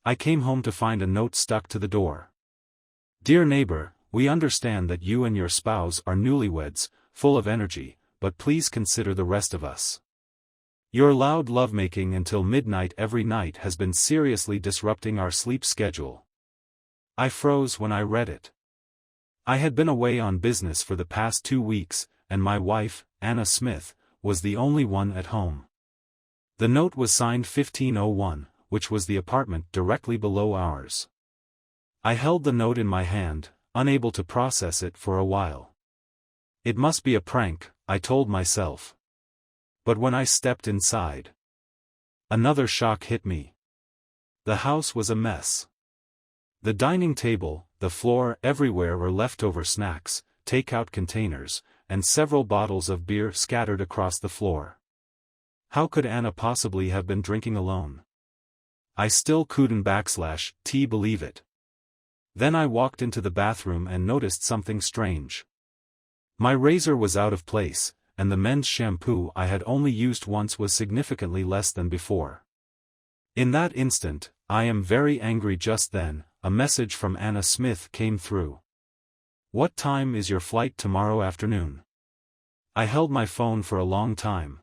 I came home to find a note stuck to the door. Dear neighbor, we understand that you and your spouse are newlyweds, full of energy, but please consider the rest of us. Your loud lovemaking until midnight every night has been seriously disrupting our sleep schedule. I froze when I read it. I had been away on business for the past 2 weeks, and my wife, Anna Smith, was the only one at home. The note was signed 1501, which was the apartment directly below ours. I held the note in my hand, unable to process it for a while. It must be a prank, I told myself. But when I stepped inside, another shock hit me. The house was a mess. The dining table, the floor, everywhere were leftover snacks, takeout containers, and several bottles of beer scattered across the floor. How could Anna possibly have been drinking alone? I still couldn't believe it. Then I walked into the bathroom and noticed something strange. My razor was out of place, and the men's shampoo I had only used once was significantly less than before. In that instant, I am very angry. Just then, a message from Anna Smith came through. What time is your flight tomorrow afternoon? I held my phone for a long time,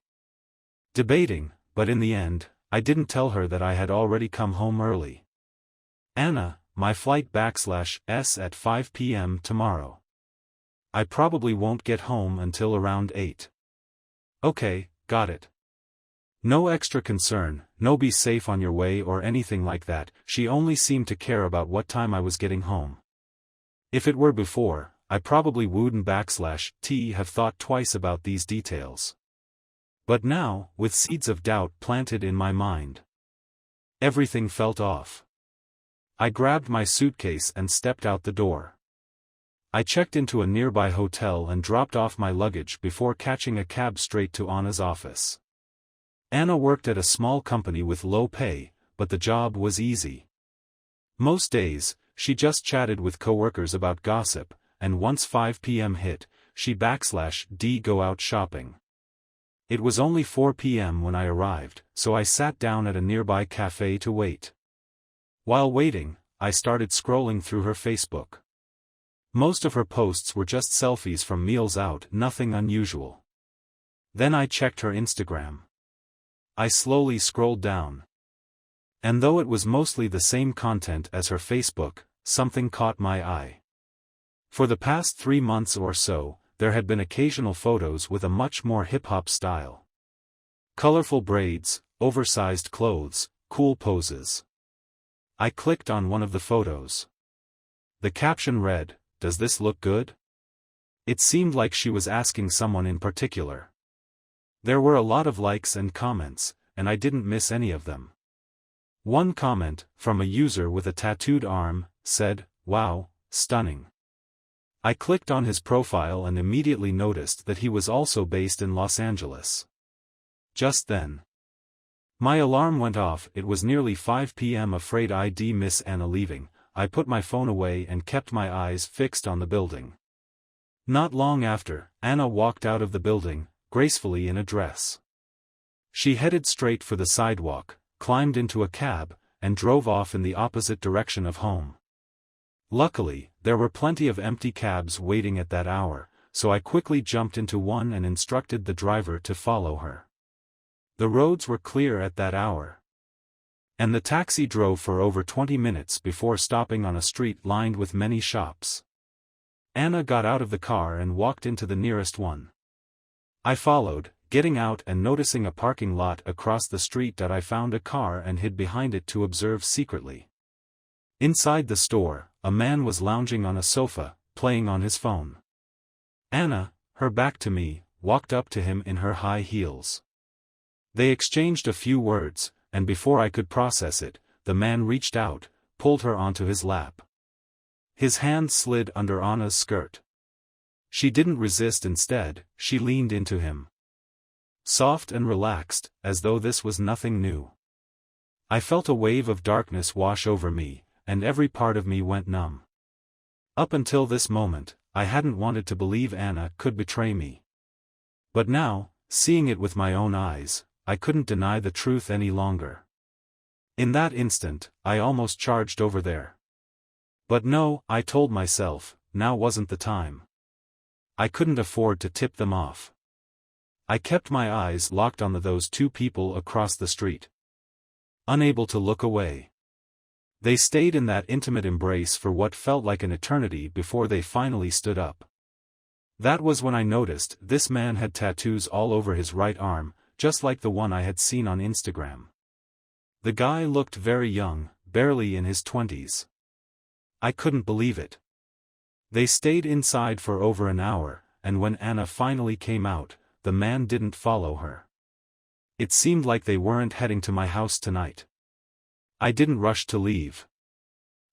debating, but in the end, I didn't tell her that I had already come home early. Anna, my flight /s at 5 p.m. tomorrow. I probably won't get home until around 8. Okay, got it. No extra concern, no be safe on your way or anything like that. She only seemed to care about what time I was getting home. If it were before, I probably wouldn't have thought twice about these details. But now, with seeds of doubt planted in my mind, everything felt off. I grabbed my suitcase and stepped out the door. I checked into a nearby hotel and dropped off my luggage before catching a cab straight to Anna's office. Anna worked at a small company with low pay, but the job was easy. Most days, she just chatted with coworkers about gossip, and once 5 p.m. hit, she'd go out shopping. It was only 4 p.m. when I arrived, so I sat down at a nearby cafe to wait. While waiting, I started scrolling through her Facebook. Most of her posts were just selfies from meals out, nothing unusual. Then I checked her Instagram. I slowly scrolled down. And though it was mostly the same content as her Facebook, something caught my eye. For the past 3 months or so, there had been occasional photos with a much more hip-hop style. Colorful braids, oversized clothes, cool poses. I clicked on one of the photos. The caption read, "Does this look good?" It seemed like she was asking someone in particular. There were a lot of likes and comments, and I didn't miss any of them. One comment, from a user with a tattooed arm, said, "Wow, stunning." I clicked on his profile and immediately noticed that he was also based in Los Angeles. Just then, my alarm went off. It was nearly 5 p.m. Afraid I'd miss Anna leaving, I put my phone away and kept my eyes fixed on the building. Not long after, Anna walked out of the building, gracefully in a dress. She headed straight for the sidewalk, climbed into a cab, and drove off in the opposite direction of home. Luckily, there were plenty of empty cabs waiting at that hour, so I quickly jumped into one and instructed the driver to follow her. The roads were clear at that hour, and the taxi drove for over 20 minutes before stopping on a street lined with many shops. Anna got out of the car and walked into the nearest one. I followed, getting out and noticing a parking lot across the street that I found a car and hid behind it to observe secretly. Inside the store, a man was lounging on a sofa, playing on his phone. Anna, her back to me, walked up to him in her high heels. They exchanged a few words, and before I could process it, the man reached out, pulled her onto his lap. His hand slid under Anna's skirt. She didn't resist. Instead, she leaned into him. Soft and relaxed, as though this was nothing new. I felt a wave of darkness wash over me, and every part of me went numb. Up until this moment, I hadn't wanted to believe Anna could betray me. But now, seeing it with my own eyes, I couldn't deny the truth any longer. In that instant, I almost charged over there. But no, I told myself, now wasn't the time. I couldn't afford to tip them off. I kept my eyes locked on those two people across the street. Unable to look away. They stayed in that intimate embrace for what felt like an eternity before they finally stood up. That was when I noticed this man had tattoos all over his right arm, just like the one I had seen on Instagram. The guy looked very young, barely in his 20s. I couldn't believe it. They stayed inside for over an hour, and when Anna finally came out, the man didn't follow her. It seemed like they weren't heading to my house tonight. I didn't rush to leave.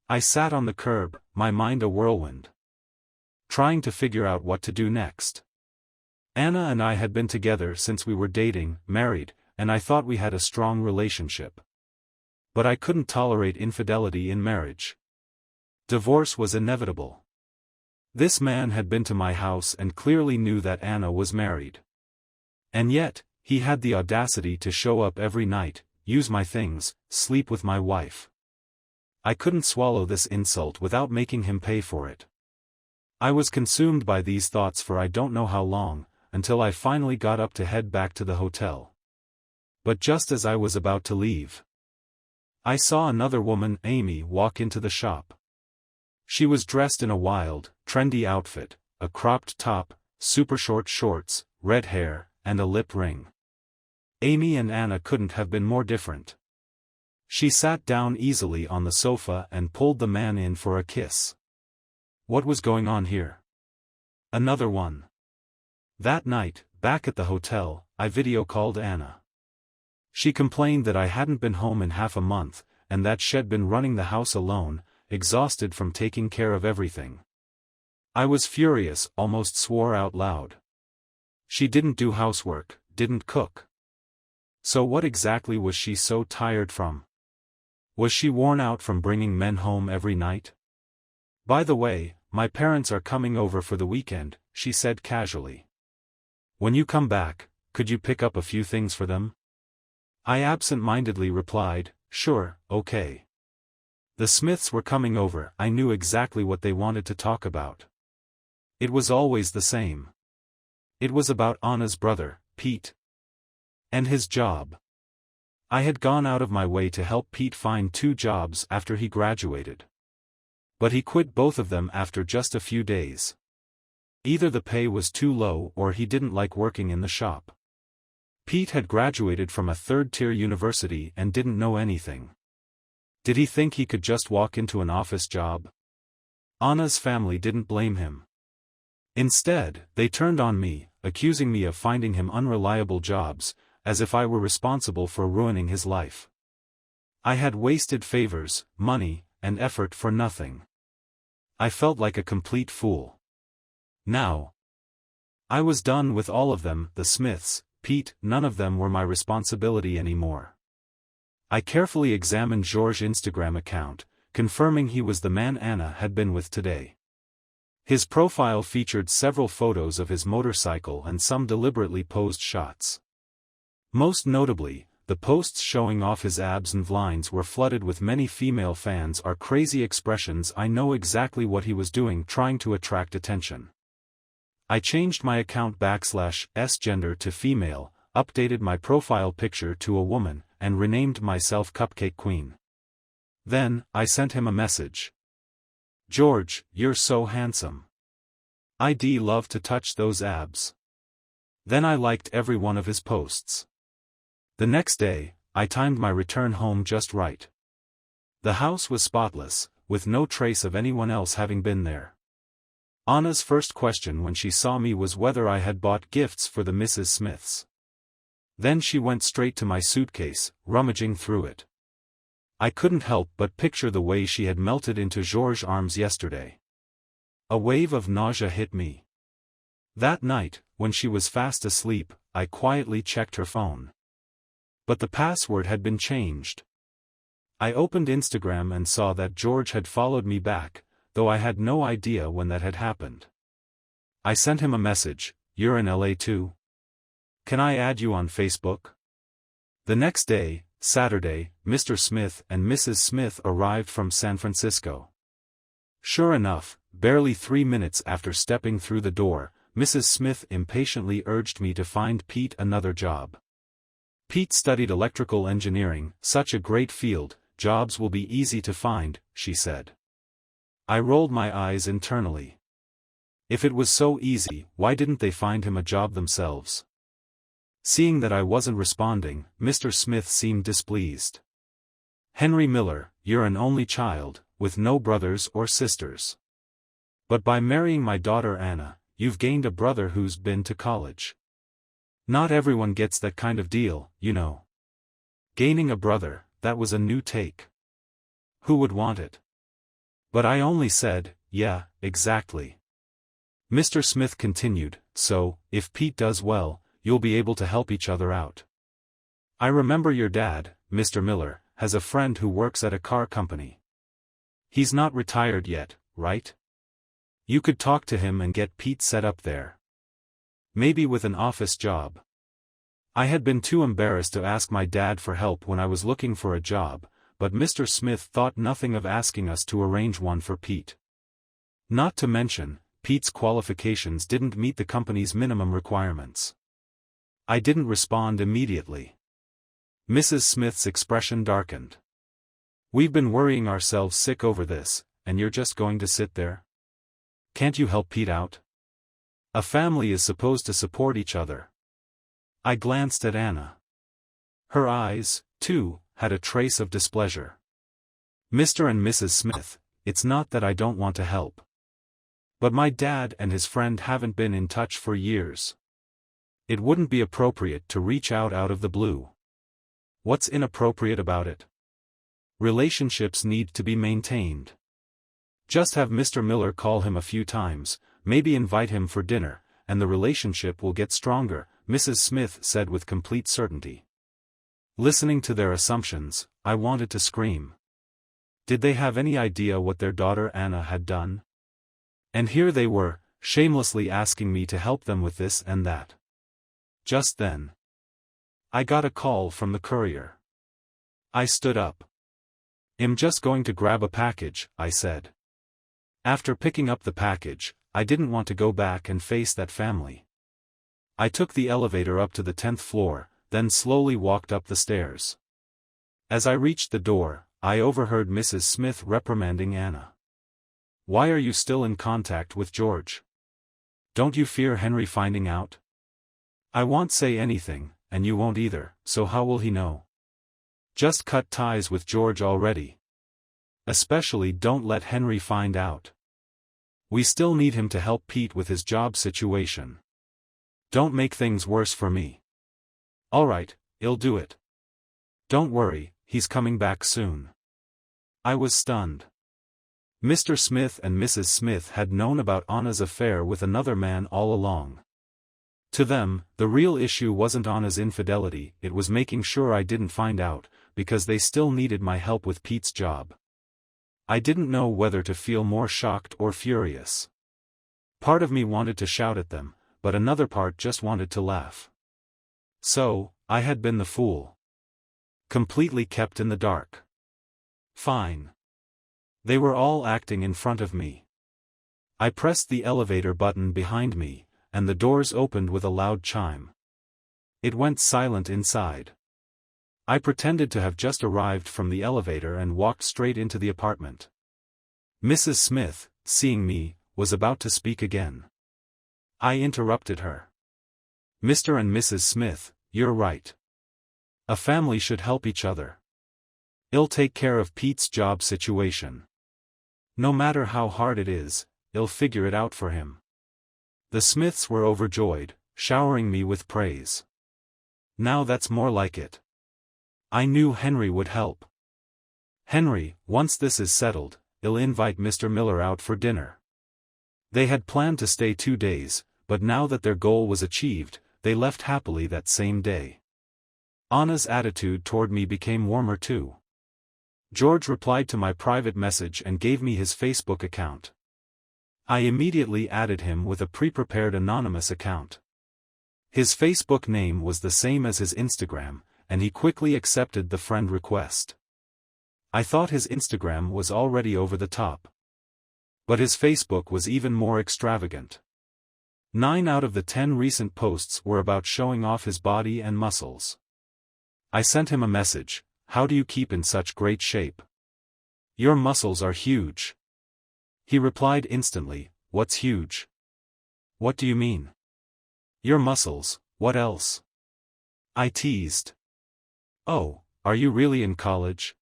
I sat on the curb, my mind a whirlwind, trying to figure out what to do next. Anna and I had been together since we were dating, married, and I thought we had a strong relationship. But I couldn't tolerate infidelity in marriage. Divorce was inevitable. This man had been to my house and clearly knew that Anna was married. And yet, he had the audacity to show up every night, use my things, sleep with my wife. I couldn't swallow this insult without making him pay for it. I was consumed by these thoughts for I don't know how long, until I finally got up to head back to the hotel. But just as I was about to leave, I saw another woman, Amy, walk into the shop. She was dressed in a wild, trendy outfit, a cropped top, super short shorts, red hair, and a lip ring. Amy and Anna couldn't have been more different. She sat down easily on the sofa and pulled the man in for a kiss. What was going on here? Another one. That night, back at the hotel, I video called Anna. She complained that I hadn't been home in half a month, and that she'd been running the house alone, exhausted from taking care of everything. I was furious, almost swore out loud. She didn't do housework, didn't cook. So what exactly was she so tired from? Was she worn out from bringing men home every night? By the way, my parents are coming over for the weekend, she said casually. When you come back, could you pick up a few things for them? I absent-mindedly replied, sure, okay. The Smiths were coming over. I knew exactly what they wanted to talk about. It was always the same. It was about Anna's brother, Pete. And his job. I had gone out of my way to help Pete find 2 jobs after he graduated. But he quit both of them after just a few days. Either the pay was too low or he didn't like working in the shop. Pete had graduated from a third-tier university and didn't know anything. Did he think he could just walk into an office job? Anna's family didn't blame him. Instead, they turned on me, accusing me of finding him unreliable jobs, as if I were responsible for ruining his life. I had wasted favors, money, and effort for nothing. I felt like a complete fool. Now, I was done with all of them, the Smiths, Pete, none of them were my responsibility anymore. I carefully examined George's Instagram account, confirming he was the man Anna had been with today. His profile featured several photos of his motorcycle and some deliberately posed shots. Most notably, the posts showing off his abs and vlines were flooded with many female fans are crazy expressions. I know exactly what he was doing, trying to attract attention. I changed my account /s gender to female, updated my profile picture to a woman, and renamed myself Cupcake Queen. Then, I sent him a message. George, you're so handsome. I'd love to touch those abs. Then I liked every one of his posts. The next day, I timed my return home just right. The house was spotless, with no trace of anyone else having been there. Anna's first question when she saw me was whether I had bought gifts for the Mrs. Smiths. Then she went straight to my suitcase, rummaging through it. I couldn't help but picture the way she had melted into George's arms yesterday. A wave of nausea hit me. That night, when she was fast asleep, I quietly checked her phone. But the password had been changed. I opened Instagram and saw that George had followed me back, though I had no idea when that had happened. I sent him a message, "You're in LA too? Can I add you on Facebook?" The next day, Saturday, Mr. Smith and Mrs. Smith arrived from San Francisco. Sure enough, barely 3 minutes after stepping through the door, Mrs. Smith impatiently urged me to find Pete another job. Pete studied electrical engineering, such a great field, jobs will be easy to find, she said. I rolled my eyes internally. If it was so easy, why didn't they find him a job themselves? Seeing that I wasn't responding, Mr. Smith seemed displeased. Henry Miller, you're an only child, with no brothers or sisters. But by marrying my daughter Anna, you've gained a brother who's been to college. Not everyone gets that kind of deal, you know. Gaining a brother, that was a new take. Who would want it? But I only said, yeah, exactly. Mr. Smith continued, so, if Pete does well, you'll be able to help each other out. I remember your dad, Mr. Miller, has a friend who works at a car company. He's not retired yet, right? You could talk to him and get Pete set up there. Maybe with an office job. I had been too embarrassed to ask my dad for help when I was looking for a job, but Mr. Smith thought nothing of asking us to arrange one for Pete. Not to mention, Pete's qualifications didn't meet the company's minimum requirements. I didn't respond immediately. Mrs. Smith's expression darkened. We've been worrying ourselves sick over this, and you're just going to sit there? Can't you help Pete out? A family is supposed to support each other. I glanced at Anna. Her eyes, too, had a trace of displeasure. Mr. and Mrs. Smith, it's not that I don't want to help. But my dad and his friend haven't been in touch for years. It wouldn't be appropriate to reach out of the blue. What's inappropriate about it? Relationships need to be maintained. Just have Mr. Miller call him a few times, maybe invite him for dinner, and the relationship will get stronger, Mrs. Smith said with complete certainty. Listening to their assumptions, I wanted to scream. Did they have any idea what their daughter Anna had done? And here they were, shamelessly asking me to help them with this and that. Just then, I got a call from the courier. I stood up. I'm just going to grab a package, I said. After picking up the package, I didn't want to go back and face that family. I took the elevator up to the 10th floor, then slowly walked up the stairs. As I reached the door, I overheard Mrs. Smith reprimanding Anna. Why are you still in contact with George? Don't you fear Henry finding out? I won't say anything, and you won't either, so how will he know? Just cut ties with George already. Especially don't let Henry find out. We still need him to help Pete with his job situation. Don't make things worse for me. Alright, he'll do it. Don't worry, he's coming back soon. I was stunned. Mr. Smith and Mrs. Smith had known about Anna's affair with another man all along. To them, the real issue wasn't Anna's infidelity, it was making sure I didn't find out, because they still needed my help with Pete's job. I didn't know whether to feel more shocked or furious. Part of me wanted to shout at them, but another part just wanted to laugh. So, I had been the fool. Completely kept in the dark. Fine. They were all acting in front of me. I pressed the elevator button behind me, and the doors opened with a loud chime. It went silent inside. I pretended to have just arrived from the elevator and walked straight into the apartment. Mrs. Smith, seeing me, was about to speak again. I interrupted her. Mr. and Mrs. Smith, you're right. A family should help each other. I'll take care of Pete's job situation. No matter how hard it is, I'll figure it out for him. The Smiths were overjoyed, showering me with praise. Now that's more like it. I knew Henry would help. Henry, once this is settled, I'll invite Mr. Miller out for dinner. They had planned to stay 2 days, but now that their goal was achieved, they left happily that same day. Anna's attitude toward me became warmer too. George replied to my private message and gave me his Facebook account. I immediately added him with a pre-prepared anonymous account. His Facebook name was the same as his Instagram, and he quickly accepted the friend request. I thought his Instagram was already over the top. But his Facebook was even more extravagant. 9 out of the 10 recent posts were about showing off his body and muscles. I sent him a message, "How do you keep in such great shape? Your muscles are huge." He replied instantly, "What's huge? What do you mean? Your muscles, what else?" I teased. "Oh, are you really in college?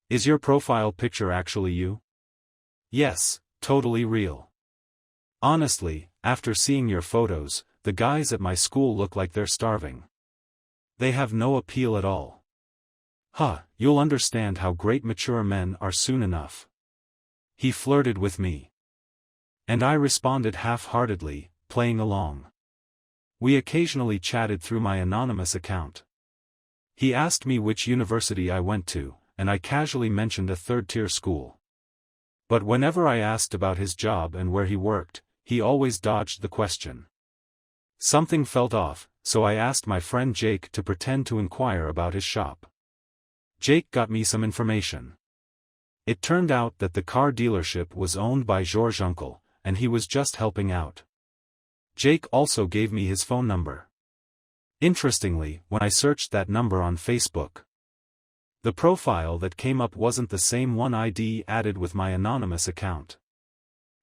Is your profile picture actually you?" "Yes, totally real. Honestly, after seeing your photos, the guys at my school look like they're starving. They have no appeal at all." You'll understand how great mature men are soon enough." He flirted with me. And I responded half-heartedly, playing along. We occasionally chatted through my anonymous account. He asked me which university I went to, and I casually mentioned a third-tier school. But whenever I asked about his job and where he worked, he always dodged the question. Something felt off, so I asked my friend Jake to pretend to inquire about his shop. Jake got me some information. It turned out that the car dealership was owned by George's uncle, and he was just helping out. Jake also gave me his phone number. Interestingly, when I searched that number on Facebook, the profile that came up wasn't the same one I'd added with my anonymous account.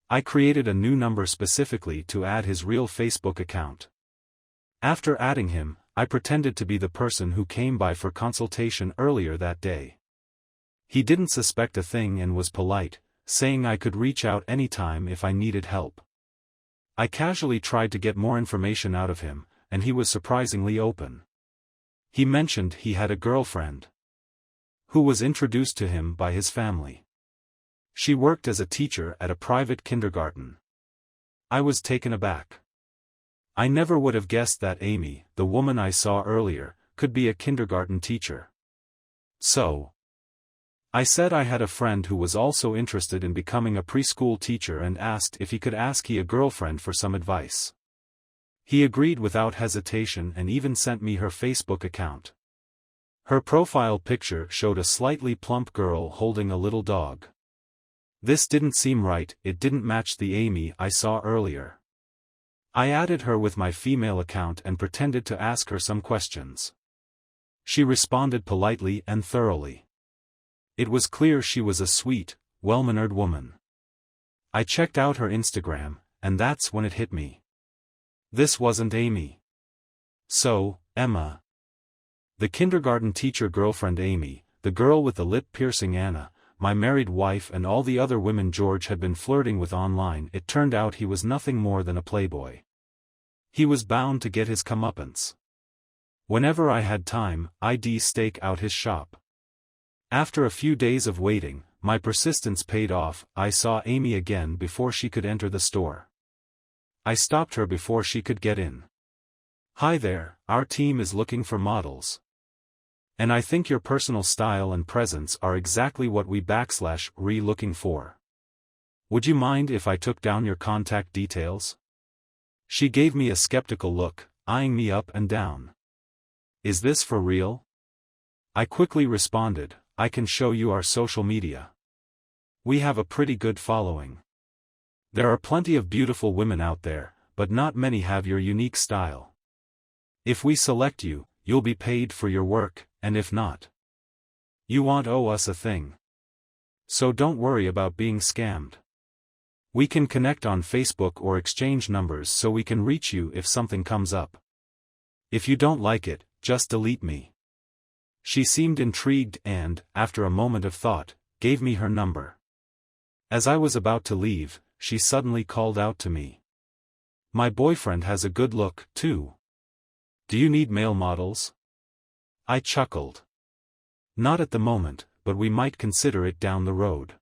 I created a new number specifically to add his real Facebook account. After adding him, I pretended to be the person who came by for consultation earlier that day. He didn't suspect a thing and was polite, saying I could reach out anytime if I needed help. I casually tried to get more information out of him, and he was surprisingly open. He mentioned he had a girlfriend who was introduced to him by his family. She worked as a teacher at a private kindergarten. I was taken aback. I never would have guessed that Amy, the woman I saw earlier, could be a kindergarten teacher. So I said I had a friend who was also interested in becoming a preschool teacher and asked if he could ask a girlfriend for some advice. He agreed without hesitation and even sent me her Facebook account. Her profile picture showed a slightly plump girl holding a little dog. This didn't seem right, it didn't match the Amy I saw earlier. I added her with my female account and pretended to ask her some questions. She responded politely and thoroughly. It was clear she was a sweet, well-mannered woman. I checked out her Instagram, and that's when it hit me. This wasn't Amy. So, Emma. The kindergarten teacher girlfriend Amy, the girl with the lip piercing Anna, my married wife and all the other women George had been flirting with online. It turned out he was nothing more than a playboy. He was bound to get his comeuppance. Whenever I had time, I'd stake out his shop. After a few days of waiting, my persistence paid off. I saw Amy again before she could enter the store. I stopped her before she could get in. "Hi there, our team is looking for models. And I think your personal style and presence are exactly what we looking for. Would you mind if I took down your contact details?" She gave me a skeptical look, eyeing me up and down. "Is this for real?" I quickly responded, "I can show you our social media. We have a pretty good following. There are plenty of beautiful women out there, but not many have your unique style. If we select you, you'll be paid for your work, and if not, you won't owe us a thing. So don't worry about being scammed. We can connect on Facebook or exchange numbers so we can reach you if something comes up. If you don't like it, just delete me." She seemed intrigued and, after a moment of thought, gave me her number. As I was about to leave, she suddenly called out to me. "My boyfriend has a good look, too. Do you need male models?" I chuckled. "Not at the moment, but we might consider it down the road."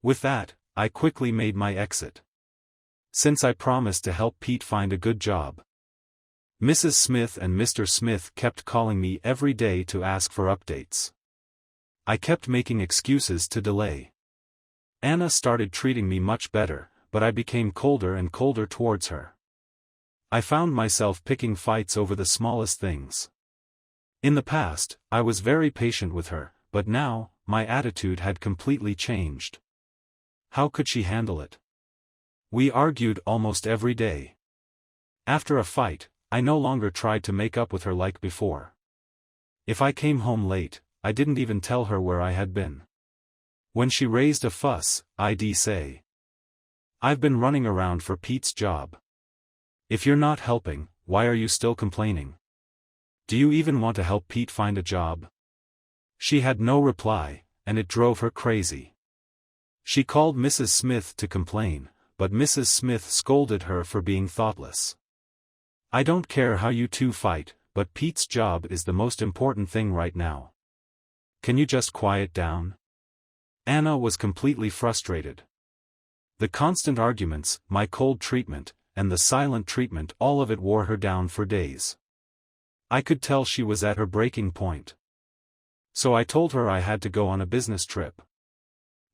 With that, I quickly made my exit. Since I promised to help Pete find a good job. Mrs. Smith and Mr. Smith kept calling me every day to ask for updates. I kept making excuses to delay. Anna started treating me much better, but I became colder and colder towards her. I found myself picking fights over the smallest things. In the past, I was very patient with her, but now, my attitude had completely changed. How could she handle it? We argued almost every day. After a fight, I no longer tried to make up with her like before. If I came home late, I didn't even tell her where I had been. When she raised a fuss, I'd say, "I've been running around for Pete's job. If you're not helping, why are you still complaining? Do you even want to help Pete find a job?" She had no reply, and it drove her crazy. She called Mrs. Smith to complain, but Mrs. Smith scolded her for being thoughtless. "I don't care how you two fight, but Pete's job is the most important thing right now. Can you just quiet down?" Anna was completely frustrated. The constant arguments, my cold treatment, and the silent treatment, all of it wore her down for days. I could tell she was at her breaking point. So I told her I had to go on a business trip.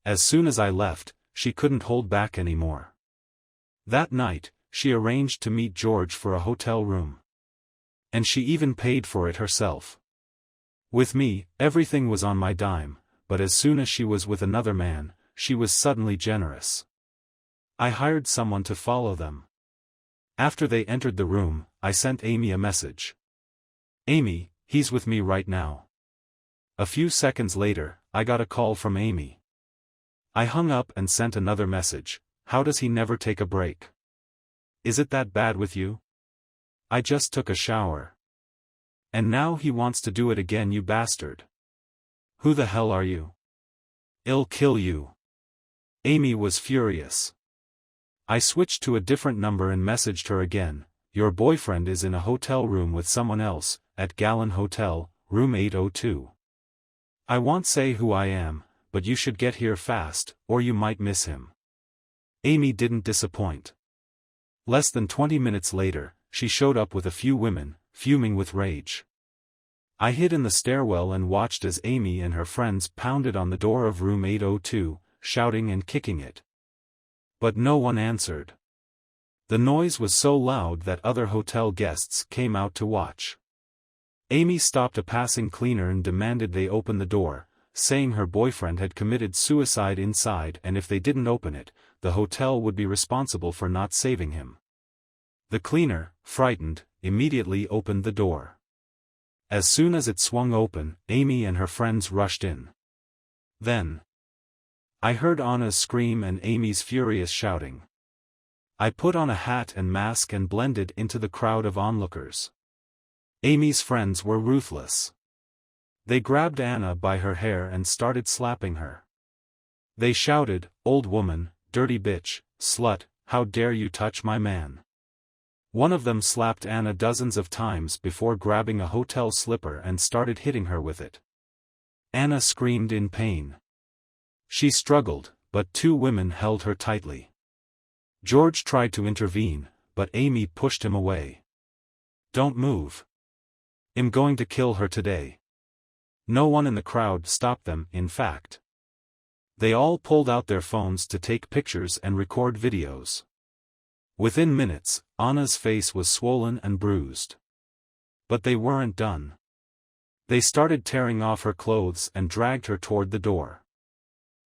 As soon as I left, she couldn't hold back anymore. That night, she arranged to meet George for a hotel room. And she even paid for it herself. With me, everything was on my dime, but as soon as she was with another man, she was suddenly generous. I hired someone to follow them. After they entered the room, I sent Amy a message. "Amy, he's with me right now." A few seconds later, I got a call from Amy. I hung up and sent another message. "How does he never take a break? Is it that bad with you? I just took a shower. And now he wants to do it again, you bastard. Who the hell are you? I'll kill you." Amy was furious. I switched to a different number and messaged her again. "Your boyfriend is in a hotel room with someone else, at Gallon Hotel, room 802. I won't say who I am, but you should get here fast, or you might miss him." Amy didn't disappoint. Less than 20 minutes later, she showed up with a few women, fuming with rage. I hid in the stairwell and watched as Amy and her friends pounded on the door of room 802, shouting and kicking it. But no one answered. The noise was so loud that other hotel guests came out to watch. Amy stopped a passing cleaner and demanded they open the door, saying her boyfriend had committed suicide inside, and if they didn't open it, the hotel would be responsible for not saving him. The cleaner, frightened, immediately opened the door. As soon as it swung open, Amy and her friends rushed in. Then I heard Anna's scream and Amy's furious shouting. I put on a hat and mask and blended into the crowd of onlookers. Amy's friends were ruthless. They grabbed Anna by her hair and started slapping her. They shouted, "Old woman, dirty bitch, slut, how dare you touch my man." One of them slapped Anna dozens of times before grabbing a hotel slipper and started hitting her with it. Anna screamed in pain. She struggled, but two women held her tightly. George tried to intervene, but Amy pushed him away. "Don't move. I'm going to kill her today." No one in the crowd stopped them, in fact. They all pulled out their phones to take pictures and record videos. Within minutes, Anna's face was swollen and bruised. But they weren't done. They started tearing off her clothes and dragged her toward the door.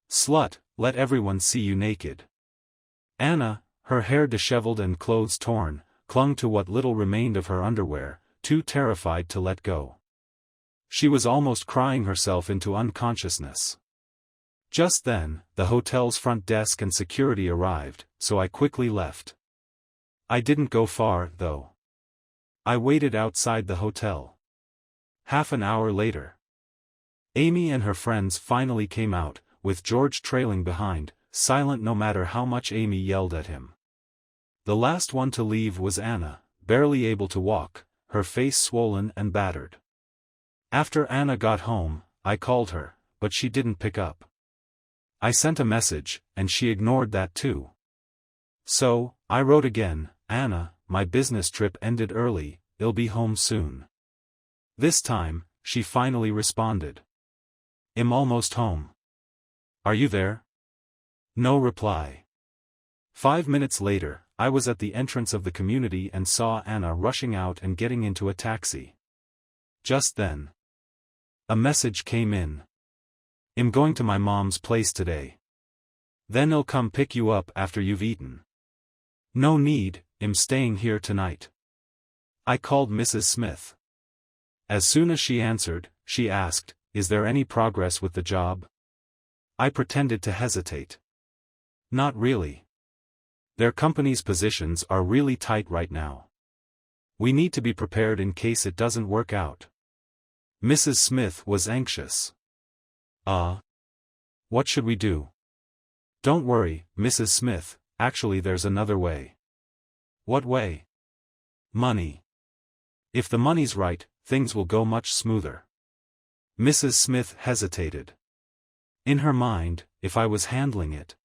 "Slut, let everyone see you naked." Anna, her hair disheveled and clothes torn, clung to what little remained of her underwear, too terrified to let go. She was almost crying herself into unconsciousness. Just then, the hotel's front desk and security arrived, so I quickly left. I didn't go far, though. I waited outside the hotel. Half an hour later, Amy and her friends finally came out, with George trailing behind, silent no matter how much Amy yelled at him. The last one to leave was Anna, barely able to walk, her face swollen and battered. After Anna got home, I called her, but she didn't pick up. I sent a message, and she ignored that too. So, I wrote again, "Anna, my business trip ended early, I'll be home soon." This time, she finally responded. "I'm almost home. Are you there?" No reply. 5 minutes later, I was at the entrance of the community and saw Anna rushing out and getting into a taxi. Just then, A message came in. "I'm going to my mom's place today. Then I'll come pick you up after you've eaten." "No need, I'm staying here tonight." I called Mrs. Smith. As soon as she answered, she asked, "Is there any progress with the job?" I pretended to hesitate. "Not really. Their company's positions are really tight right now. We need to be prepared in case it doesn't work out." Mrs. Smith was anxious. What should we do?" "Don't worry, Mrs. Smith, actually there's another way." "What way?" "Money. If the money's right, things will go much smoother." Mrs. Smith hesitated. In her mind, if I was handling it.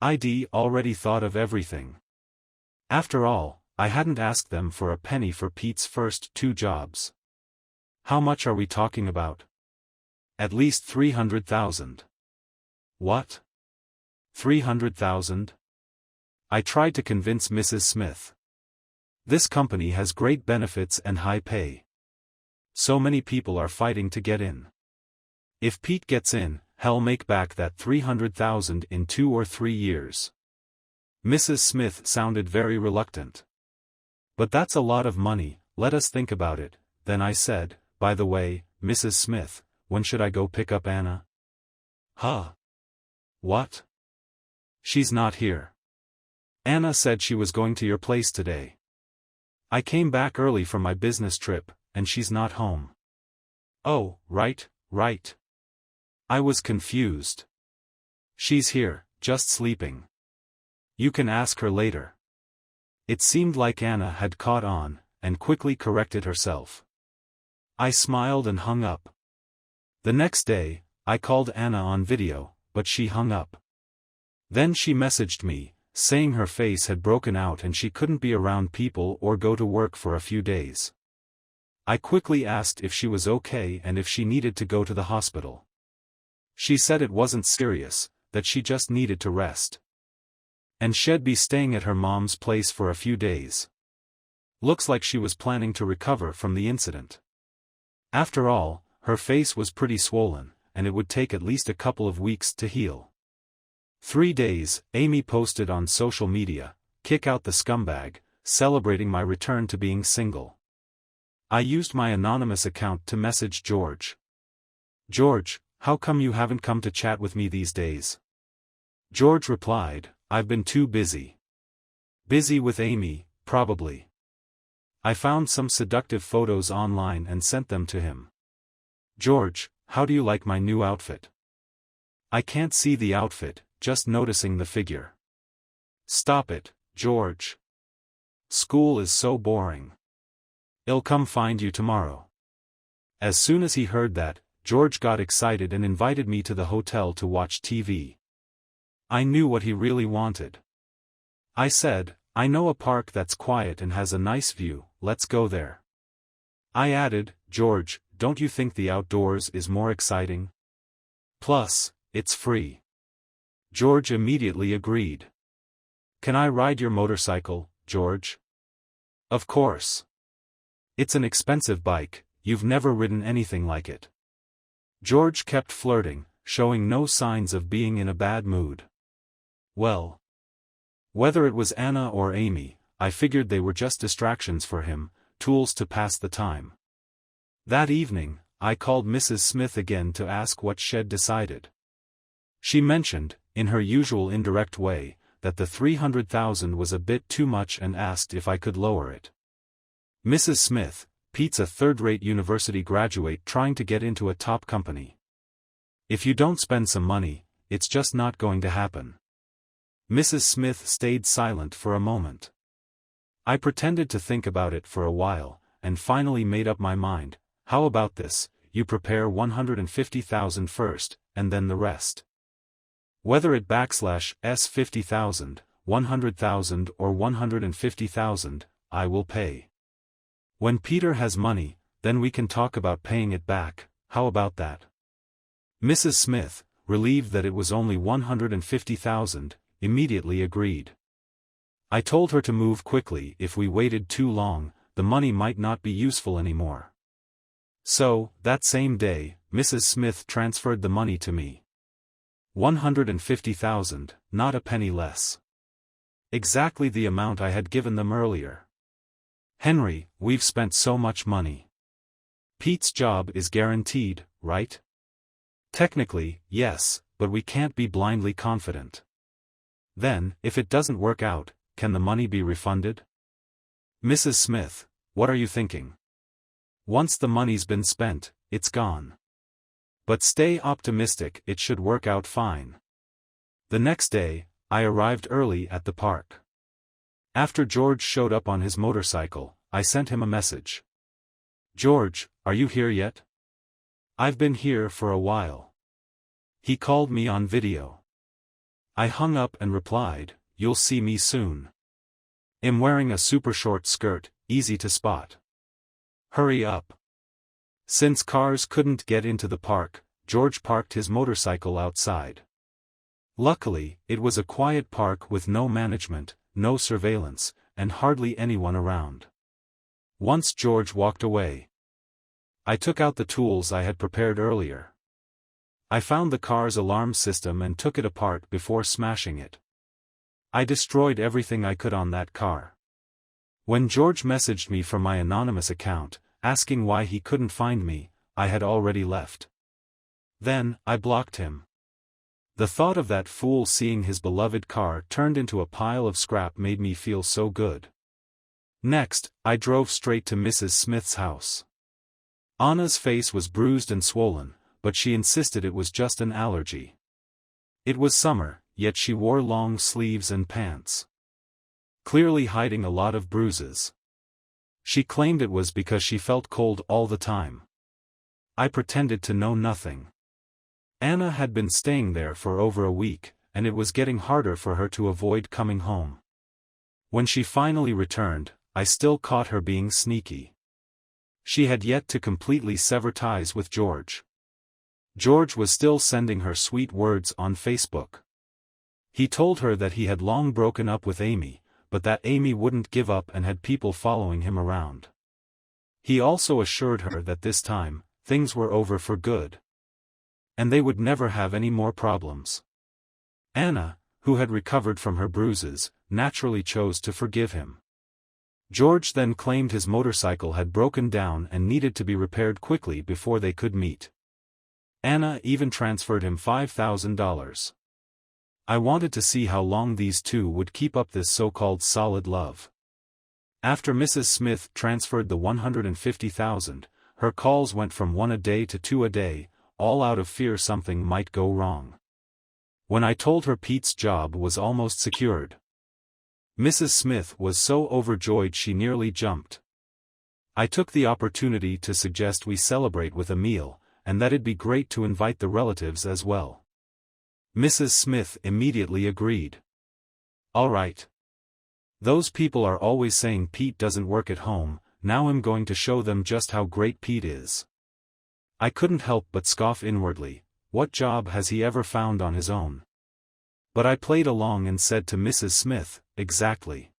I'd already thought of everything. After all, I hadn't asked them for a penny for Pete's first 2 jobs. "How much are we talking about?" "At least 300,000. "What? 300,000? I tried to convince Mrs. Smith. "This company has great benefits and high pay. So many people are fighting to get in. If Pete gets in, he'll make back that 300,000 in 2 or 3 years." Mrs. Smith sounded very reluctant. "But that's a lot of money, let us think about it." Then I said, "By the way, Mrs. Smith, when should I go pick up Anna?" "Huh? What?" "She's not here. Anna said she was going to your place today. I came back early from my business trip, and she's not home." "Oh, right. I was confused. She's here, just sleeping. You can ask her later." It seemed like Anna had caught on, and quickly corrected herself. I smiled and hung up. The next day, I called Anna on video, but she hung up. Then she messaged me, saying her face had broken out and she couldn't be around people or go to work for a few days. I quickly asked if she was okay and if she needed to go to the hospital. She said it wasn't serious, that she just needed to rest. And she'd be staying at her mom's place for a few days. Looks like she was planning to recover from the incident. After all, her face was pretty swollen, and it would take at least a couple of weeks to heal. 3 days, Amy posted on social media, "Kick out the scumbag," celebrating my return to being single. I used my anonymous account to message George. "George, how come you haven't come to chat with me these days?" George replied, "I've been too busy." Busy with Amy, probably. I found some seductive photos online and sent them to him. "George, how do you like my new outfit?" "I can't see the outfit, just noticing the figure." "Stop it, George. School is so boring. I'll come find you tomorrow." As soon as he heard that, George got excited and invited me to the hotel to watch TV. I knew what he really wanted. I said, "I know a park that's quiet and has a nice view, let's go there." I added, "George, don't you think the outdoors is more exciting? Plus, it's free." George immediately agreed. "Can I ride your motorcycle, George?" "Of course. It's an expensive bike, you've never ridden anything like it." George kept flirting, showing no signs of being in a bad mood. Well, whether it was Anna or Amy, I figured they were just distractions for him, tools to pass the time. That evening, I called Mrs. Smith again to ask what she'd decided. She mentioned, in her usual indirect way, that the 300,000 was a bit too much and asked if I could lower it. "Mrs. Smith, Pete's a third-rate university graduate trying to get into a top company. If you don't spend some money, it's just not going to happen." Mrs. Smith stayed silent for a moment. I pretended to think about it for a while, and finally made up my mind. "How about this, you prepare 150,000 first, and then the rest. Whether it /s 50,000, 100,000 or 150,000, I will pay. When Peter has money, then we can talk about paying it back, how about that?" Mrs. Smith, relieved that it was only 150,000, immediately agreed. I told her to move quickly. If we waited too long, the money might not be useful anymore. So, that same day, Mrs. Smith transferred the money to me. 150,000, not a penny less. Exactly the amount I had given them earlier. Henry, we've spent so much money. Pete's job is guaranteed, right? Technically, yes, but we can't be blindly confident. Then, if it doesn't work out, can the money be refunded? Mrs. Smith, what are you thinking? Once the money's been spent, it's gone. But stay optimistic, it should work out fine. The next day, I arrived early at the park. After George showed up on his motorcycle, I sent him a message. George, are you here yet? I've been here for a while. He called me on video. I hung up and replied, you'll see me soon. I'm wearing a super short skirt, easy to spot. Hurry up. Since cars couldn't get into the park, George parked his motorcycle outside. Luckily, it was a quiet park with no management, no surveillance, and hardly anyone around. Once George walked away, I took out the tools I had prepared earlier. I found the car's alarm system and took it apart before smashing it. I destroyed everything I could on that car. When George messaged me from my anonymous account, asking why he couldn't find me, I had already left. Then, I blocked him. The thought of that fool seeing his beloved car turned into a pile of scrap made me feel so good. Next, I drove straight to Mrs. Smith's house. Anna's face was bruised and swollen, but she insisted it was just an allergy. It was summer, yet she wore long sleeves and pants, clearly hiding a lot of bruises. She claimed it was because she felt cold all the time. I pretended to know nothing. Anna had been staying there for over a week, and it was getting harder for her to avoid coming home. When she finally returned, I still caught her being sneaky. She had yet to completely sever ties with George. George was still sending her sweet words on Facebook. He told her that he had long broken up with Amy, but that Amy wouldn't give up and had people following him around. He also assured her that this time, things were over for good, and they would never have any more problems. Anna, who had recovered from her bruises, naturally chose to forgive him. George then claimed his motorcycle had broken down and needed to be repaired quickly before they could meet. Anna even transferred him $5,000. I wanted to see how long these two would keep up this so-called solid love. After Mrs. Smith transferred the $150,000, her calls went from 1 a day to 2 a day, all out of fear something might go wrong. When I told her Pete's job was almost secured, Mrs. Smith was so overjoyed she nearly jumped. I took the opportunity to suggest we celebrate with a meal, and that it'd be great to invite the relatives as well. Mrs. Smith immediately agreed. All right. Those people are always saying Pete doesn't work at home, now I'm going to show them just how great Pete is. I couldn't help but scoff inwardly, what job has he ever found on his own? But I played along and said to Mrs. Smith, exactly.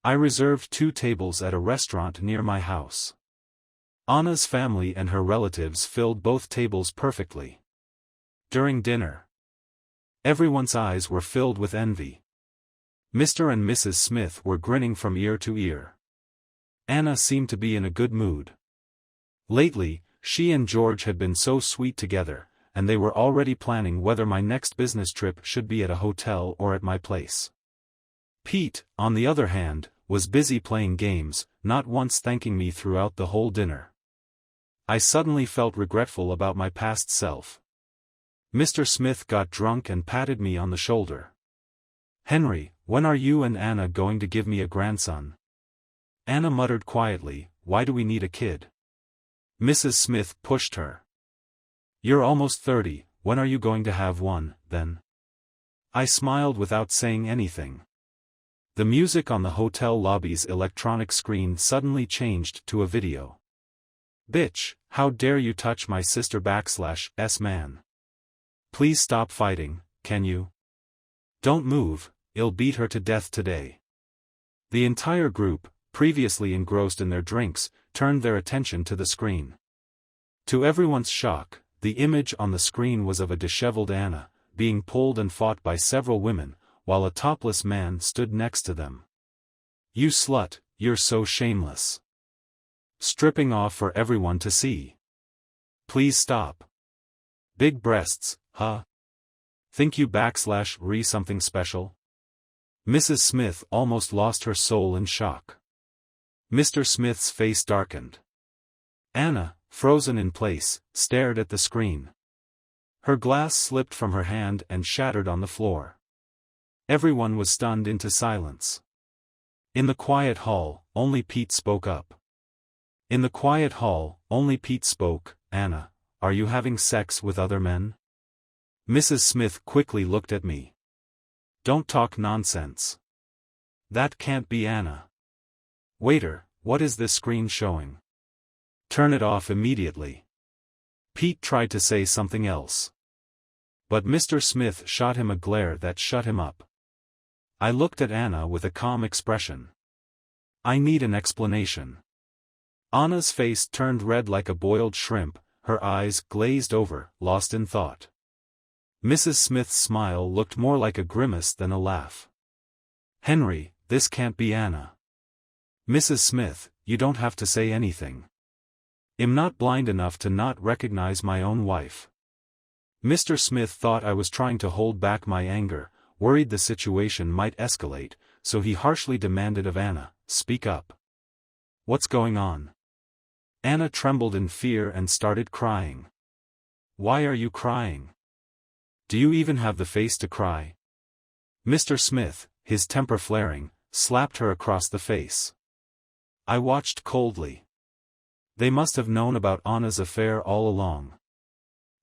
I reserved 2 tables at a restaurant near my house. Anna's family and her relatives filled both tables perfectly. During dinner, everyone's eyes were filled with envy. Mr. and Mrs. Smith were grinning from ear to ear. Anna seemed to be in a good mood. Lately, she and George had been so sweet together, and they were already planning whether my next business trip should be at a hotel or at my place. Pete, on the other hand, was busy playing games, not once thanking me throughout the whole dinner. I suddenly felt regretful about my past self. Mr. Smith got drunk and patted me on the shoulder. Henry, when are you and Anna going to give me a grandson? Anna muttered quietly, why do we need a kid? Mrs. Smith pushed her. You're almost 30, when are you going to have one, then? I smiled without saying anything. The music on the hotel lobby's electronic screen suddenly changed to a video. Bitch, how dare you touch my sister /S man. Please stop fighting, can you? Don't move, I'll beat her to death today. The entire group, previously engrossed in their drinks, turned their attention to the screen. To everyone's shock, the image on the screen was of a disheveled Anna, being pulled and fought by several women, while a topless man stood next to them. "You slut, you're so shameless. Stripping off for everyone to see. Please stop. Big breasts, huh? Think you / re something special?" Mrs. Smith almost lost her soul in shock. Mr. Smith's face darkened. Anna, frozen in place, stared at the screen. Her glass slipped from her hand and shattered on the floor. Everyone was stunned into silence. In the quiet hall, only Pete spoke up. In the quiet hall, only Pete spoke. "Anna, are you having sex with other men?" Mrs. Smith quickly looked at me. "Don't talk nonsense. That can't be Anna. Waiter, what is this screen showing? Turn it off immediately." Pete tried to say something else. But Mr. Smith shot him a glare that shut him up. I looked at Anna with a calm expression. "I need an explanation." Anna's face turned red like a boiled shrimp, her eyes glazed over, lost in thought. Mrs. Smith's smile looked more like a grimace than a laugh. "Henry, this can't be Anna." "Mrs. Smith, you don't have to say anything. I'm not blind enough to not recognize my own wife." Mr. Smith thought I was trying to hold back my anger, worried the situation might escalate, so he harshly demanded of Anna, "Speak up. What's going on?" Anna trembled in fear and started crying. "Why are you crying? Do you even have the face to cry?" Mr. Smith, his temper flaring, slapped her across the face. I watched coldly. They must have known about Anna's affair all along.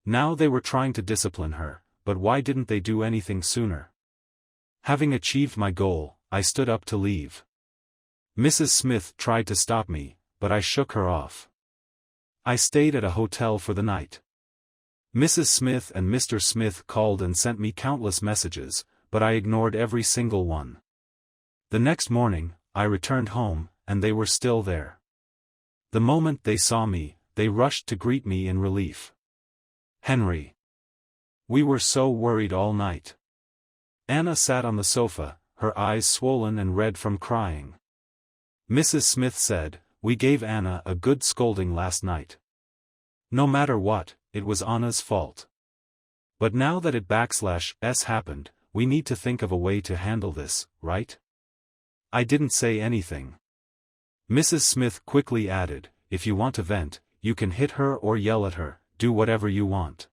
Now they were trying to discipline her, but why didn't they do anything sooner? Having achieved my goal, I stood up to leave. Mrs. Smith tried to stop me, but I shook her off. I stayed at a hotel for the night. Mrs. Smith and Mr. Smith called and sent me countless messages, but I ignored every single one. The next morning, I returned home, and they were still there. The moment they saw me, they rushed to greet me in relief. "Henry. We were so worried all night." Anna sat on the sofa, her eyes swollen and red from crying. Mrs. Smith said, "We gave Anna a good scolding last night. No matter what, it was Anna's fault. But now that it happened, we need to think of a way to handle this, right?" I didn't say anything. Mrs. Smith quickly added, "If you want to vent, you can hit her or yell at her, do whatever you want."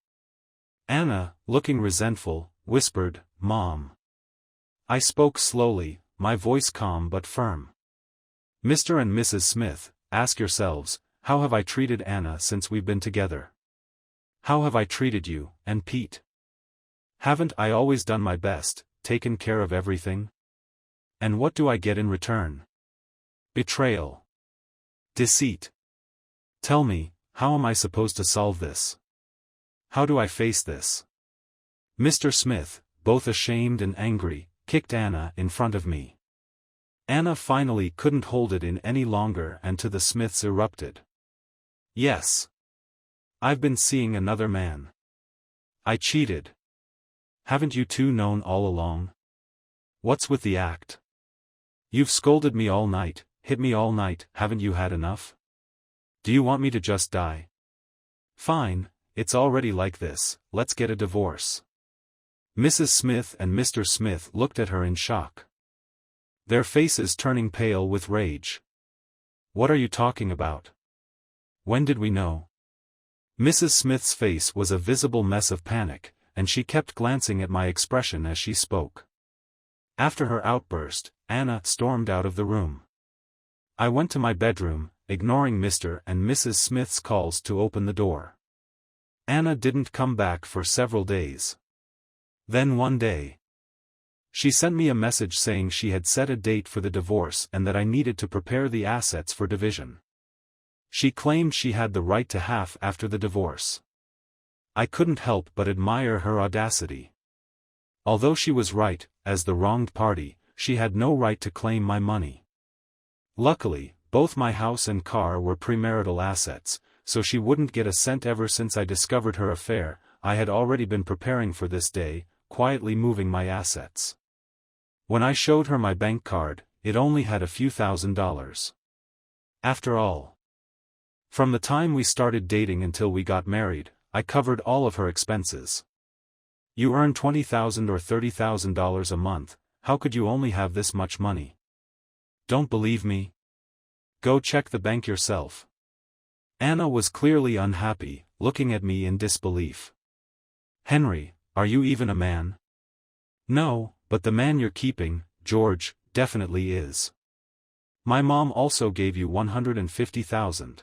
Anna, looking resentful, whispered, "Mom." I spoke slowly, my voice calm but firm. "Mr. and Mrs. Smith, ask yourselves, how have I treated Anna since we've been together? How have I treated you, and Pete? Haven't I always done my best, taken care of everything? And what do I get in return? Betrayal. Deceit. Tell me, how am I supposed to solve this? How do I face this?" Mr. Smith, both ashamed and angry, kicked Anna in front of me. Anna finally couldn't hold it in any longer and to the Smiths erupted. "Yes. I've been seeing another man. I cheated. Haven't you two known all along? What's with the act? You've scolded me all night, hit me all night, haven't you had enough? Do you want me to just die? Fine, it's already like this, let's get a divorce." Mrs. Smith and Mr. Smith looked at her in shock. Their faces turning pale with rage. "What are you talking about? When did we know?" Mrs. Smith's face was a visible mess of panic, and she kept glancing at my expression as she spoke. After her outburst, Anna stormed out of the room. I went to my bedroom, ignoring Mr. and Mrs. Smith's calls to open the door. Anna didn't come back for several days. Then one day, she sent me a message saying she had set a date for the divorce and that I needed to prepare the assets for division. She claimed she had the right to half after the divorce. I couldn't help but admire her audacity. Although she was right, as the wronged party, she had no right to claim my money. Luckily, both my house and car were premarital assets, so she wouldn't get a cent. Ever since I discovered her affair, I had already been preparing for this day, quietly moving my assets. When I showed her my bank card, it only had a few $1,000s. After all, from the time we started dating until we got married, I covered all of her expenses. You earn $20,000 or $30,000 a month, how could you only have this much money? Don't believe me? Go check the bank yourself. Anna was clearly unhappy, looking at me in disbelief. Henry, are you even a man? No, but the man you're keeping, George, definitely is. My mom also gave you $150,000.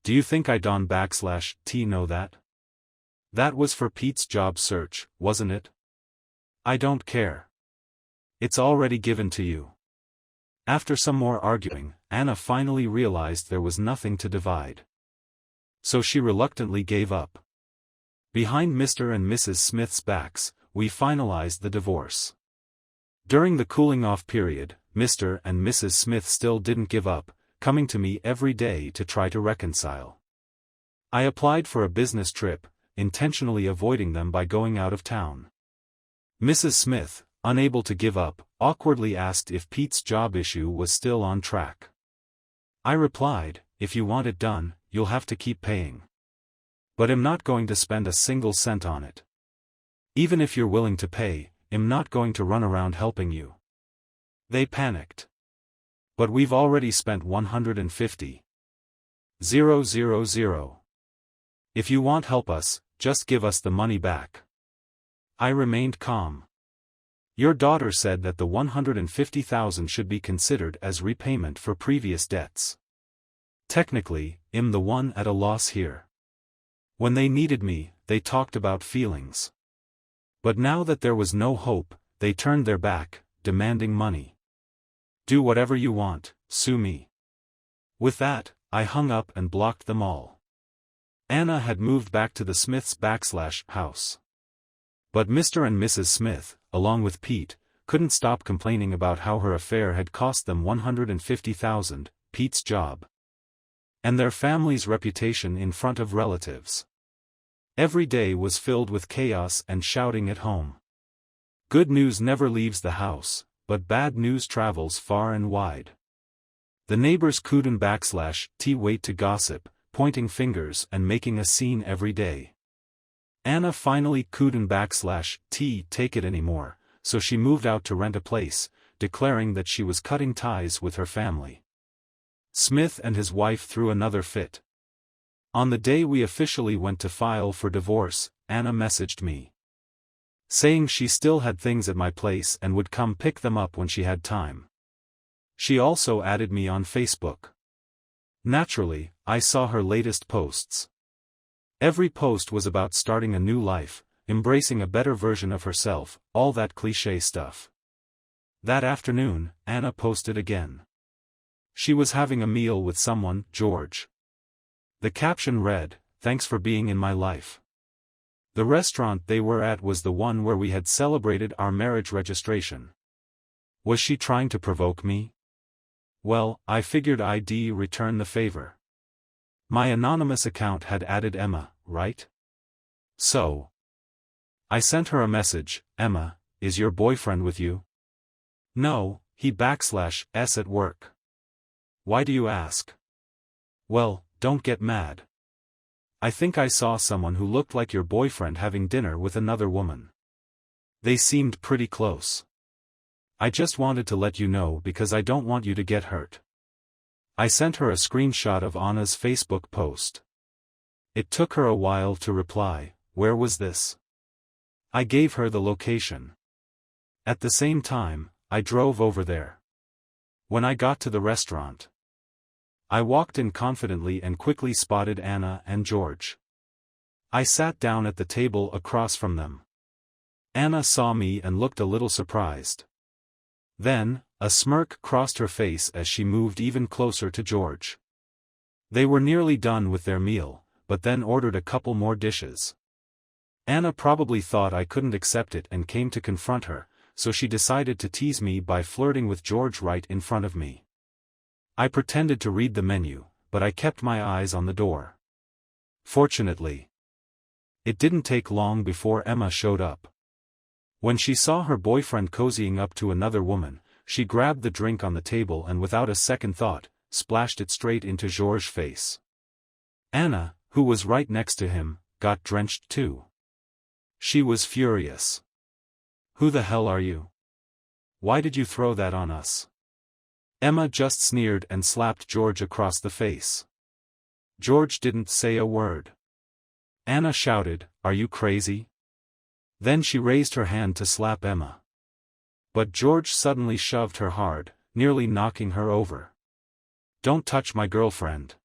Do you think I don't know that? That was for Pete's job search, wasn't it? I don't care. It's already given to you. After some more arguing, Anna finally realized there was nothing to divide. So she reluctantly gave up. Behind Mr. and Mrs. Smith's backs, we finalized the divorce. During the cooling-off period, Mr. and Mrs. Smith still didn't give up, coming to me every day to try to reconcile. I applied for a business trip, intentionally avoiding them by going out of town. Mrs. Smith, unable to give up, awkwardly asked if Pete's job issue was still on track. I replied, if you want it done, you'll have to keep paying. But I'm not going to spend a single cent on it. Even if you're willing to pay, I'm not going to run around helping you. They panicked. But we've already spent $150,000. If you want help us, just give us the money back. I remained calm. Your daughter said that the $150,000 should be considered as repayment for previous debts. Technically, I'm the one at a loss here. When they needed me, they talked about feelings. But now that there was no hope, they turned their back, demanding money. Do whatever you want, sue me. With that, I hung up and blocked them all. Anna had moved back to the Smiths' house. But Mr. and Mrs. Smith, along with Pete, couldn't stop complaining about how her affair had cost them $150,000, Pete's job, and their family's reputation in front of relatives. Every day was filled with chaos and shouting at home. Good news never leaves the house, but bad news travels far and wide. The neighbors couldn't wait to gossip, pointing fingers and making a scene every day. Anna finally couldn't take it anymore, so she moved out to rent a place, declaring that she was cutting ties with her family. Smith and his wife threw another fit. On the day we officially went to file for divorce, Anna messaged me, saying she still had things at my place and would come pick them up when she had time. She also added me on Facebook. Naturally, I saw her latest posts. Every post was about starting a new life, embracing a better version of herself, all that cliché stuff. That afternoon, Anna posted again. She was having a meal with someone, George. The caption read, "Thanks for being in my life." The restaurant they were at was the one where we had celebrated our marriage registration. Was she trying to provoke me? Well, I figured I'd return the favor. My anonymous account had added Emma, right? So I sent her a message, "Emma, is your boyfriend with you?" "No, he /s at work." "Why do you ask?" "Well, don't get mad. I think I saw someone who looked like your boyfriend having dinner with another woman. They seemed pretty close. I just wanted to let you know because I don't want you to get hurt." I sent her a screenshot of Anna's Facebook post. It took her a while to reply. Where was this? I gave her the location. At the same time, I drove over there. When I got to the restaurant, I walked in confidently and quickly spotted Anna and George. I sat down at the table across from them. Anna saw me and looked a little surprised. Then, a smirk crossed her face as she moved even closer to George. They were nearly done with their meal, but then ordered a couple more dishes. Anna probably thought I couldn't accept it and came to confront her, so she decided to tease me by flirting with George right in front of me. I pretended to read the menu, but I kept my eyes on the door. Fortunately, it didn't take long before Emma showed up. When she saw her boyfriend cozying up to another woman, she grabbed the drink on the table and without a second thought, splashed it straight into George's face. Anna, who was right next to him, got drenched too. She was furious. "Who the hell are you? Why did you throw that on us?" Emma just sneered and slapped George across the face. George didn't say a word. Anna shouted, "Are you crazy?" Then she raised her hand to slap Emma. But George suddenly shoved her hard, nearly knocking her over. "Don't touch my girlfriend."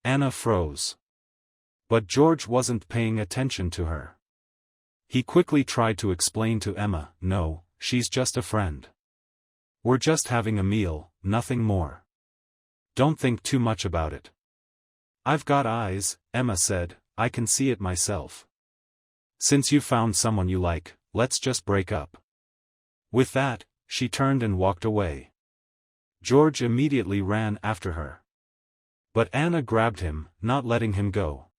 Anna froze. But George wasn't paying attention to her. He quickly tried to explain to Emma, "No, she's just a friend. We're just having a meal, nothing more. Don't think too much about it." "I've got eyes," Emma said, "I can see it myself. Since you found someone you like, let's just break up." With that, she turned and walked away. George immediately ran after her. But Anna grabbed him, not letting him go.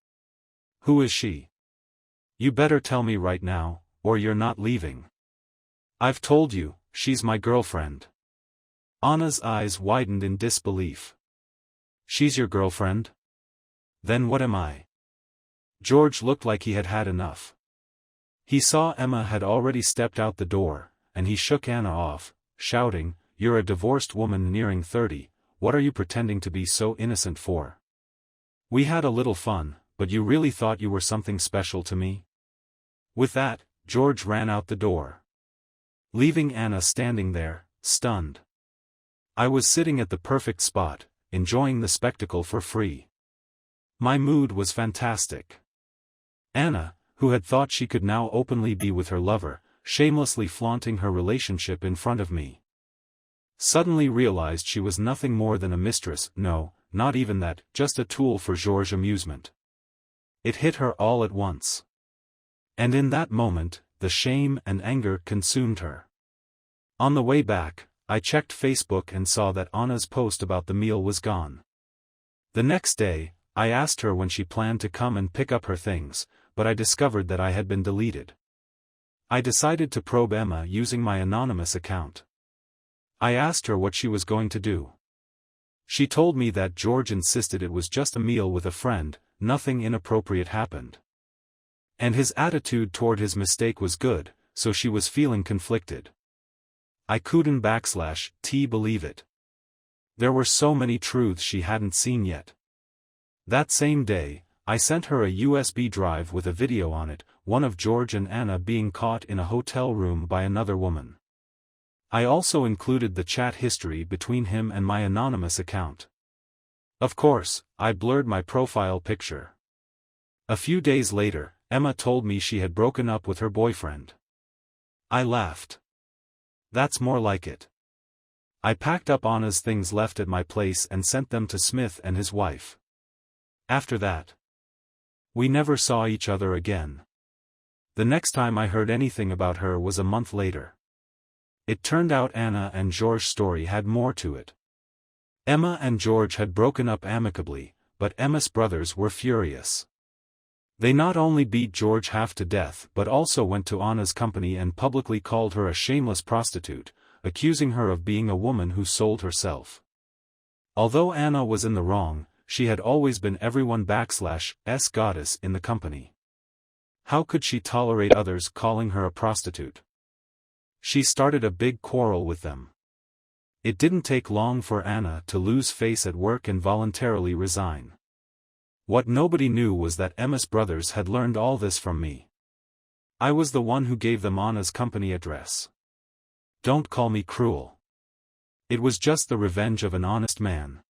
"Who is she? You better tell me right now, or you're not leaving." "I've told you, she's my girlfriend." Anna's eyes widened in disbelief. "She's your girlfriend? Then what am I?" George looked like he had had enough. He saw Emma had already stepped out the door, and he shook Anna off, shouting, "You're a divorced woman nearing 30, what are you pretending to be so innocent for? We had a little fun, but you really thought you were something special to me?" With that, George ran out the door, leaving Anna standing there, stunned. I was sitting at the perfect spot, enjoying the spectacle for free. My mood was fantastic. Anna, who had thought she could now openly be with her lover, shamelessly flaunting her relationship in front of me, suddenly realized she was nothing more than a mistress, no, not even that, just a tool for George's amusement. It hit her all at once. And in that moment, the shame and anger consumed her. On the way back, I checked Facebook and saw that Anna's post about the meal was gone. The next day, I asked her when she planned to come and pick up her things, but I discovered that I had been deleted. I decided to probe Emma using my anonymous account. I asked her what she was going to do. She told me that George insisted it was just a meal with a friend, nothing inappropriate happened. And his attitude toward his mistake was good, so she was feeling conflicted. I couldn't believe it. There were so many truths she hadn't seen yet. That same day, I sent her a USB drive with a video on it, one of George and Anna being caught in a hotel room by another woman. I also included the chat history between him and my anonymous account. Of course, I blurred my profile picture. A few days later, Emma told me she had broken up with her boyfriend. I laughed. That's more like it. I packed up Anna's things left at my place and sent them to Smith and his wife. After that, we never saw each other again. The next time I heard anything about her was a month later. It turned out Anna and George's story had more to it. Emma and George had broken up amicably, but Emma's brothers were furious. They not only beat George half to death but also went to Anna's company and publicly called her a shameless prostitute, accusing her of being a woman who sold herself. Although Anna was in the wrong, she had always been everyone's goddess in the company. How could she tolerate others calling her a prostitute? She started a big quarrel with them. It didn't take long for Anna to lose face at work and voluntarily resign. What nobody knew was that Emma's brothers had learned all this from me. I was the one who gave them Anna's company address. Don't call me cruel. It was just the revenge of an honest man.